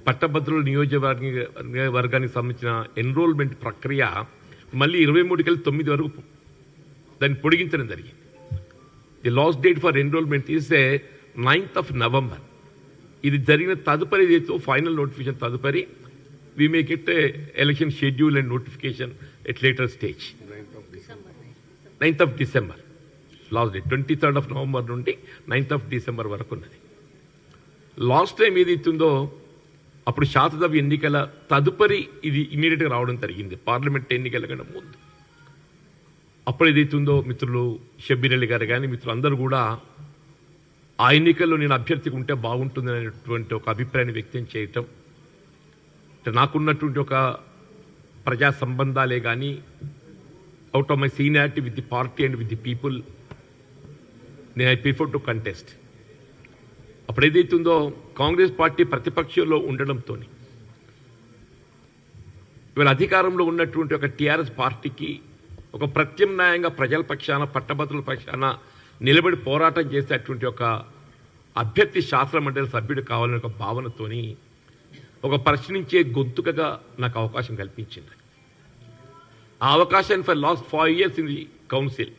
పట్టభద్రుల నియోజకవర్గానికి సంబంధించిన ఎన్రోల్మెంట్ ప్రక్రియ మళ్ళీ 23కి వెళ్ళి 9 వరకు దాన్ని పొడిగించడం జరిగింది. The last date for enrolment is 9th November. ఇది జరిగిన తదుపరి ఫైనల్ నోటిఫికేషన్ తదుపరి we make it election schedule and notification at later stage. 9th December last date. 23rd November నుండి 9th December వరకు ఉన్నది. లాస్ట్ టైం ఏదైతుందో అప్పుడు శాసనసభ ఎన్నికల తదుపరి ఇది ఇమీడియట్గా రావడం జరిగింది, పార్లమెంట్ ఎన్నికల కన్నా ముందు. అప్పుడు ఏదైతుందో మిత్రులు షబ్బీర్ అలీ గారు కానీ మిత్రులు అందరూ కూడా ఆ ఎన్నికల్లో నేను అభ్యర్థిగా ఉంటే బాగుంటుంది అనేటువంటి ఒక అభిప్రాయాన్ని వ్యక్తం చేయటం, నాకున్నటువంటి ఒక ప్రజా సంబంధాలే కానీ out of my seniority with the party and with the people నేను ఐ ప్రిఫర్ టు కంటెస్ట్. అప్పుడు ఏదైతుందో కాంగ్రెస్ పార్టీ ప్రతిపక్షంలో ఉండడంతో ఇవాళ అధికారంలో ఉన్నటువంటి ఒక టీఆర్ఎస్ పార్టీకి ఒక ప్రత్యామ్నాయంగా ప్రజల పక్షాన పట్టభద్రుల పక్షాన నిలబడి పోరాటం చేసేటువంటి ఒక అభ్యర్థి శాసన మండలి సభ్యుడు కావాలనే ఒక భావనతోని ఒక ప్రశ్నించే గొంతుకగా నాకు అవకాశం కల్పించింది. ఆ అవకాశాన్ని for last 5 years in the council.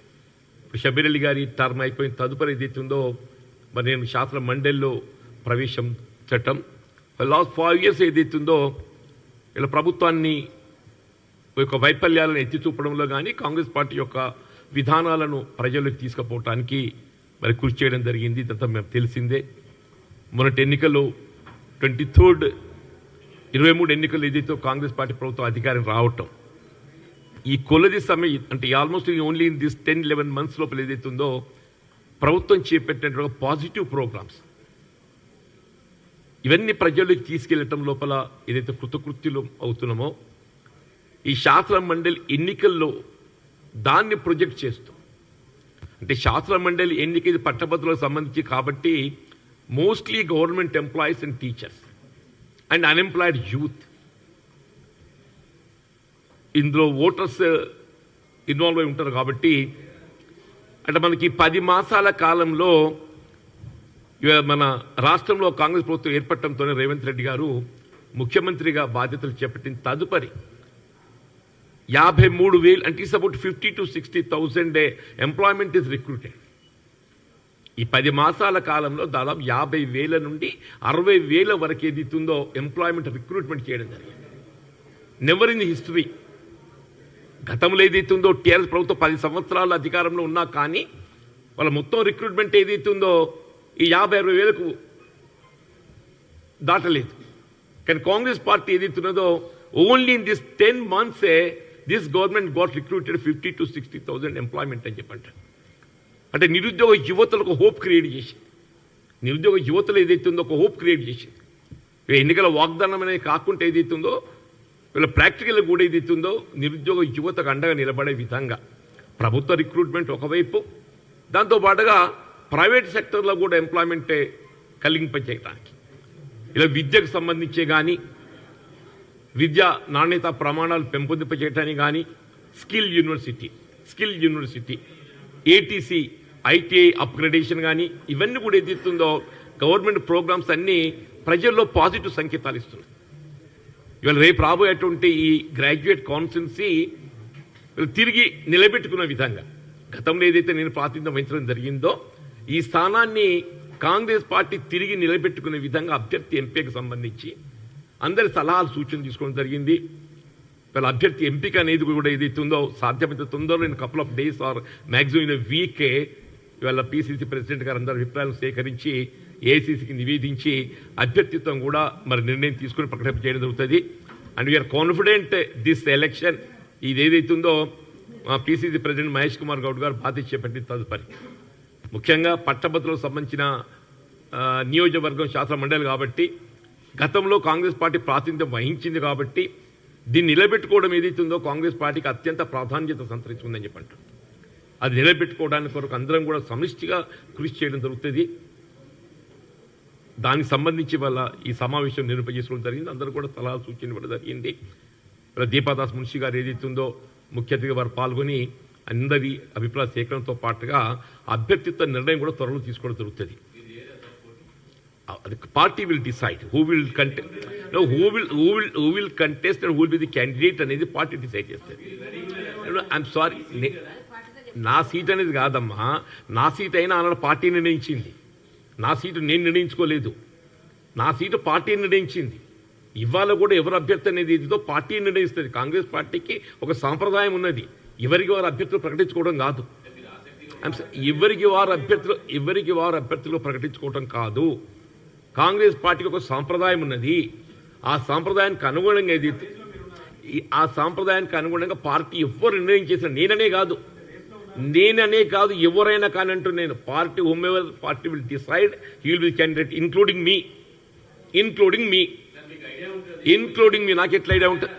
ఇప్పుడు షబ్బీర్ అలీ గారి టర్మ్ అయిపోయిన తదుపరి ఏదైతుందో మరి నేను శాసన మండలిలో ప్రవేశించటం ఫర్ లాస్ట్ 5 years ఏదైతుందో ఇలా ప్రభుత్వాన్ని యొక్క వైఫల్యాలను ఎత్తి చూపడంలో కానీ కాంగ్రెస్ పార్టీ యొక్క విధానాలను ప్రజలకు తీసుకుపోవటానికి మరి కృషి చేయడం జరిగింది. ఇదంతా మేము తెలిసిందే. మొన్నటి ఎన్నికల్లో 23 ఎన్నికలు ఏదైతే కాంగ్రెస్ పార్టీ ప్రభుత్వం అధికారం రావటం ఈ కొలది సమయం అంటే almost only in this 10-11 months లోపల ఏదైతుందో ప్రభుత్వం చేపట్టినటువంటి పాజిటివ్ ప్రోగ్రామ్స్ ఇవన్నీ ప్రజల్లోకి తీసుకెళ్లటం లోపల ఏదైతే కృతకృత్యులు అవుతున్నామో ఈ శాసన మండలి ఎన్నికల్లో దాన్ని ప్రొజెక్ట్ చేస్తూ, అంటే శాసన మండలి ఎన్నిక ఇది పట్టభద్రులకు సంబంధించి కాబట్టి mostly government employees and teachers and unemployed youth ఇందులో ఓటర్స్ ఇన్వాల్వ్ అయి ఉంటారు కాబట్టి అంటే మనకి 10 మాసాల కాలంలో మన రాష్ట్రంలో కాంగ్రెస్ ప్రభుత్వం ఏర్పడటంతోనే రేవంత్ రెడ్డి గారు ముఖ్యమంత్రిగా బాధ్యతలు చేపట్టిన తదుపరి 53,000 అంటే it's about 50,000 to 60,000 employment is recruited. ఈ 10 మాసాల కాలంలో దాదాపు 50,000 నుండి 60,000 వరకు ఏదైతుందో ఎంప్లాయ్మెంట్ రిక్రూట్మెంట్ చేయడం జరిగింది. Never in the history. గతంలో ఏదైతుందో టీఆర్ఎస్ ప్రభుత్వం 10 సంవత్సరాల అధికారంలో ఉన్నా కానీ వాళ్ళ మొత్తం రిక్రూట్మెంట్ ఏదైతుందో ఈ 50,000-60,000కు దాటలేదు. కానీ కాంగ్రెస్ పార్టీ ఏదైతున్నదో only in this 10 months this government got recruited 50,000 to 60,000 employment అని చెప్పంటారు. అంటే నిరుద్యోగ యువతలకు హోప్ క్రియేట్ చేసింది. నిరుద్యోగ యువతలు ఏదైతుందో ఒక హోప్ క్రియేట్ చేసింది. ఎన్నికల వాగ్దానం అనేది కాకుండా ఏదైతుందో వీళ్ళ ప్రాక్టికల్ కూడా ఏదైతుందో నిరుద్యోగ యువతకు అండగా నిలబడే విధంగా ప్రభుత్వ రిక్రూట్మెంట్ ఒకవైపు, దాంతోపాటుగా ప్రైవేట్ సెక్టర్లో కూడా ఎంప్లాయ్మెంట్ కలిగింపచేయడానికి ఇలా విద్యకు సంబంధించే కానీ విద్యా నాణ్యత ప్రమాణాలు పెంపొందింపచేయటానికి కానీ skill university ATC ITI upgradation కానీ ఇవన్నీ కూడా ఏదైతుందో గవర్నమెంట్ ప్రోగ్రామ్స్ అన్నీ ప్రజల్లో పాజిటివ్ సంకేతాలు ఇస్తున్నాయి. ఇవాళ రేపు రాబోయేటువంటి ఈ గ్రాడ్యుయేట్ కాన్స్టిట్యున్సీ తిరిగి నిలబెట్టుకున్న విధంగా గతంలో ఏదైతే నేను ప్రాతినిధ్యం వహించడం జరిగిందో ఈ స్థానాన్ని కాంగ్రెస్ పార్టీ తిరిగి నిలబెట్టుకునే విధంగా అభ్యర్థి ఎంపికకు సంబంధించి అందరి సలహాలు సూచనలు తీసుకోవడం జరిగింది. వాళ్ళ అభ్యర్థి ఎంపిక అనేది కూడా ఏదైతుందో సాధ్యమైతే తొందరలో in couple of days or maximum in week ఇవాళ పిసిసి ప్రెసిడెంట్ గారు అందరి అభిప్రాయాలు సేకరించి ఏఐసిసికి నివేదించి అభ్యర్థిత్వం కూడా మరి నిర్ణయం తీసుకుని ప్రకటన చేయడం జరుగుతుంది. And we are confident this election ఇది ఏదైతుందో పిసిసి ప్రెసిడెంట్ మహేష్ కుమార్ గౌడ్ గారు బాధ్యత చేపట్టిన తదుపరి ముఖ్యంగా పట్టభద్రులకు సంబంధించిన నియోజకవర్గం శాసన మండలి కాబట్టి గతంలో కాంగ్రెస్ పార్టీ ప్రాతినిధ్యం వహించింది కాబట్టి దీన్ని నిలబెట్టుకోవడం ఏదైతుందో కాంగ్రెస్ పార్టీకి అత్యంత ప్రాధాన్యత సంతరించుకుందని చెప్పంటారు. అది నిలబెట్టుకోవడానికి కొరకు అందరం కూడా సమిష్టిగా కృషి చేయడం జరుగుతుంది. దానికి సంబంధించి వల్ల ఈ సమావేశం నిర్వహించుకోవడం జరిగింది. అందరూ కూడా సలహా సూచన ఇవ్వడం జరిగింది. దీపాదాస్ మున్షి గారు ఏదైతుందో ముఖ్య అతిథిగా వారు పాల్గొని అందరి అభిప్రాయ సేకరణతో పాటుగా అభ్యర్థిత్వ నిర్ణయం కూడా త్వరలో తీసుకోవడం జరుగుతుంది. The party will decide who will contest. No, who will contest and who will be the candidate అనేది పార్టీ డిసైడ్ చేస్తుంది. ఐఎమ్ సారీ, నా సీట్ అనేది కాదమ్మా, నా సీట్ అయినా అన్న పార్టీ నిర్ణయించింది. నా సీటు నేను నిర్ణయించుకోలేదు, నా సీటు పార్టీ నిర్ణయించింది. ఇవాళ కూడా ఎవరు అభ్యర్థి అనేది ఇదితో పార్టీ నిర్ణయిస్తుంది. కాంగ్రెస్ పార్టీకి ఒక సాంప్రదాయం ఉన్నది, ఎవరికి వారు అభ్యర్థులు ప్రకటించుకోవడం కాదు. ఎవరికి వారు అభ్యర్థులు ప్రకటించుకోవడం కాదు. కాంగ్రెస్ పార్టీకి ఒక సాంప్రదాయం ఉన్నది. ఆ సాంప్రదాయానికి అనుగుణంగా ఆ సాంప్రదాయానికి అనుగుణంగా పార్టీ ఎవరు నిర్ణయం చేసిన నేననే కాదు ఎవరైనా కానీ అంటూ నేను party whomever party will decide he will be candidate including me నాకు ఎట్లా ఐడియా ఉంటుంది?